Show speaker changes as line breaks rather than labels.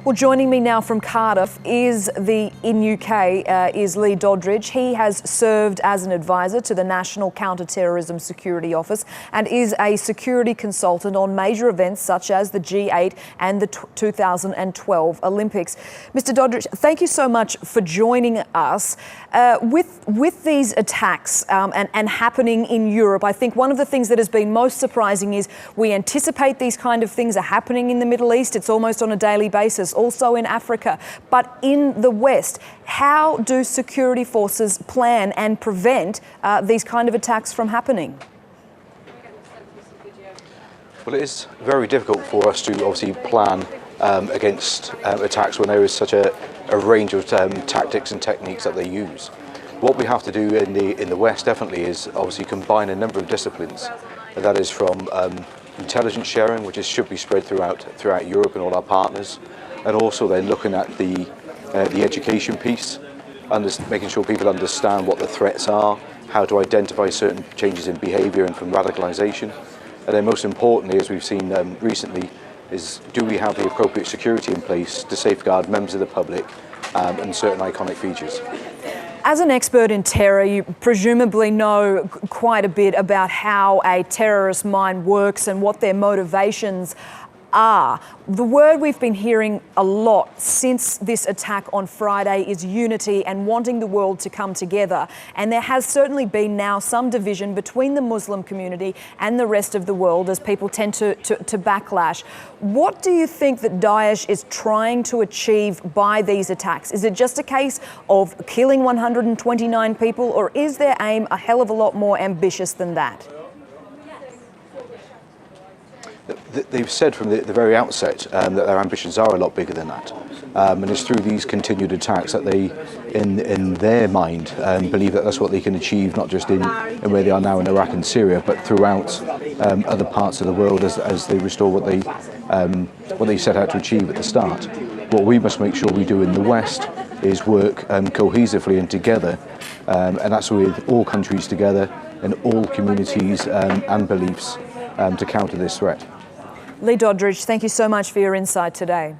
Well, joining me now from Cardiff is in UK is Lee Doddridge. He has served as an advisor to the National Counter-Terrorism Security Office and is a security consultant on major events such as the G8 and the 2012 Olympics. Mr. Doddridge, thank you so much for joining us. With these attacks and happening in Europe, I think one of the things that has been most surprising is we anticipate these kind of things are happening in the Middle East. It's almost on a daily basis. Also in Africa, but in the West, how do security forces plan and prevent these kind of attacks from happening?
Well, it is very difficult for us to obviously plan against attacks when there is such a range of tactics and techniques that they use. What we have to do in the West definitely is obviously combine a number of disciplines. And that is from intelligence sharing, which should be spread throughout Europe and all our partners. And also then looking at the education piece, making sure people understand what the threats are, how to identify certain changes in behaviour and from radicalisation. And then most importantly, as we've seen recently, is do we have the appropriate security in place to safeguard members of the public and certain iconic features.
As an expert in terror, you presumably know quite a bit about how a terrorist mind works and what their motivations are. The word we've been hearing a lot since this attack on Friday is unity and wanting the world to come together. And there has certainly been now some division between the Muslim community and the rest of the world as people tend to backlash. What do you think that Daesh is trying to achieve by these attacks? Is it just a case of killing 129 people, or is their aim a hell of a lot more ambitious than that?
They've said from the very outset that their ambitions are a lot bigger than that, and it's through these continued attacks that they, in their mind, believe that that's what they can achieve, not just in where they are now in Iraq and Syria, but throughout other parts of the world as they restore what they set out to achieve at the start. What we must make sure we do in the West is work cohesively and together, and that's with all countries together and all communities and beliefs to counter this threat.
Lee Doddridge, thank you so much for your insight today.